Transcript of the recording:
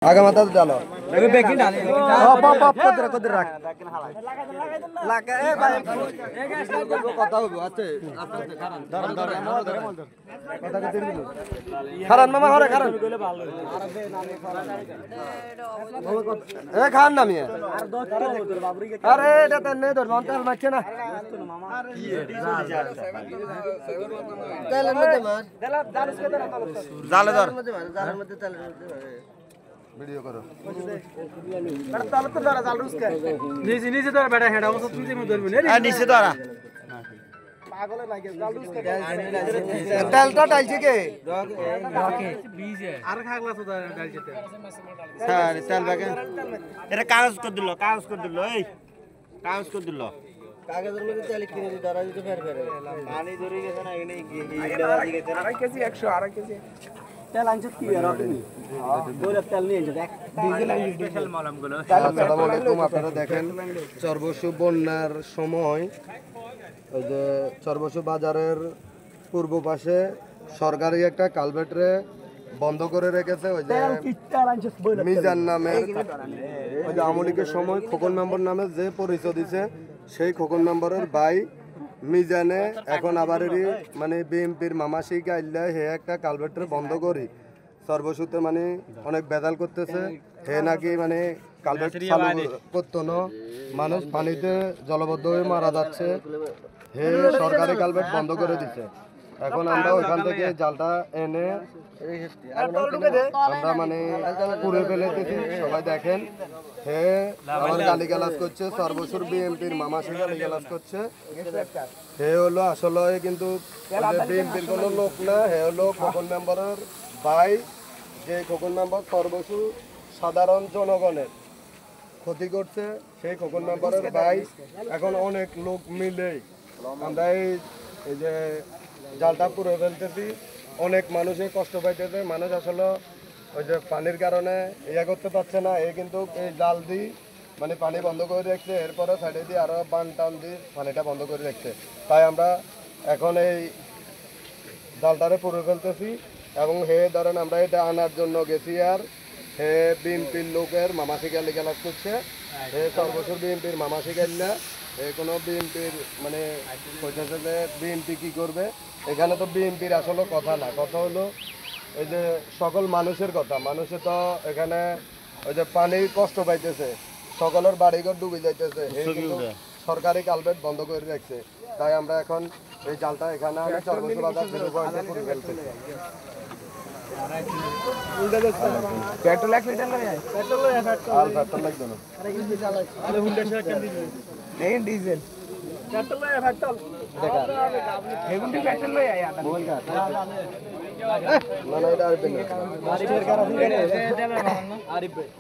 आगे मत डालो अबे बेकिंग डाले पप कदर रख लाके ए भाई কথা হবে আস্তে আস্তে ধরন কথা কত দিন খারান মামা হরে খারান এ খান না মিয়া আরে এটা তো নে ধর মন্তাল মারছে না তেলের মধ্যে মার জালে ধর জালের মধ্যে তেল वीडियो करो बड़ा ताल तो धरा जाल उसके नीचे धरा बैठा हेडा वो तुझे में धर में आ नीचे धरा पागल लागे जाल उसके तेल तो डाल के रॉके बीज है আর খাগলা তো ডাল যেতে হ্যাঁ তেল বাগে এটা কাগজ করে দিল এই কাগজ করে দিল কাগজের মধ্যে তেল কিনে দি ধরা দিতে ফের পানি ধরে গেছে না এখানে গিয়ে গেছে না 2 কেজি 100 2 কেজি তেল আনছ কি আর বলে তেল নিয়ে দেখ ডিজেল আনছ স্পেশাল মলমগুলো আসসালামু আলাইকুম আপনারা দেখেন চরবসু বন্যার সময় ওই যে চরবসু বাজারের পূর্ব পাশে সরকারি একটা কালভার্টরে বন্ধ করে রেখেছে ওই যে মিজান নামে ওই যে আমলিকের সময় খোকন মেম্বার নামে যে পরিচয় দিছে সেই খোকন মেম্বারের ভাই মিজানে এখন আবার মানে বিএমপির মামাসি গাইল্লা হে একটা কালভার্টরে বন্ধ করি সর্বসূত্রে মানে অনেক বেদাল করতেছে হে নাকি মানে কালভার্ট চালু করতো না মানুষ পানিতে জলবদ্ধ হয়ে মারা যাচ্ছে হে সরকারি কালভার্ট বন্ধ করে দিচ্ছে এখন আমরা ওইখান থেকে জালটা এনে আমরা মানে পুড়ে ফেলেতেছি সবাই দেখেন হে আমার গালিগালাজ করছে সর্বসুর বিএমপির মামাসি গালিগালাজ করছে হে হলো আসলে কিন্তু বিএমপির কোনো লোক না হে হলো খোকন মেম্বারের ভাই যে খোকন মেম্বার সর্বসু সাধারণ জনগণের ক্ষতি করছে সেই খোকন মেম্বারের ভাই এখন অনেক লোক মিলে আমরা এই যে জালটা পুড়ে ফেলতেছি অনেক মানুষের কষ্ট পাইতেছে মানুষ আসলে ওই যে পানির কারণে ইয়া করতে পারছে না এই কিন্তু এই জাল দিয়ে মানে পানি বন্ধ করে রাখছে এরপরে সাইডে দিয়ে আরও বান টান দিয়ে পানিটা বন্ধ করে রাখছে তাই আমরা এখন এই জালটারে পুড়ে ফেলতেছি এবং হে ধরেন আমরা এটা আনার জন্য গেছি আর হে বিএনপির লোকের মামাসি গালি গালাজ করছে হে সর্বসুর বিএনপির মামাসি গাল্লা কোনো বিএনপির মানে কইতেছে যে বিএনপি কী করবে এখানে তো বিএনপির আসলে কথা না কথা হলো এই যে সকল মানুষের কথা মানুষে তো এখানে ওই যে পানি কষ্ট পাইতেছে সকলের বাড়িঘর ডুবে যাইতেছে সরকারি কালভার্ট বন্ধ করে রাখছে তাই আমরা এখন এই জালটা এখানে সর্বসু বাজার করে ফেলতেছি পেট্রোল 1 লিটার লাগে পেট্রোল লাগবে না আরে হুন্ডা नहीं डीजल पेट्रोल है पेट्रोल देखा हेगुंडी पेट्रोल है यार बोल का ना ना इधर पे गाड़ी फेर कर आरिफ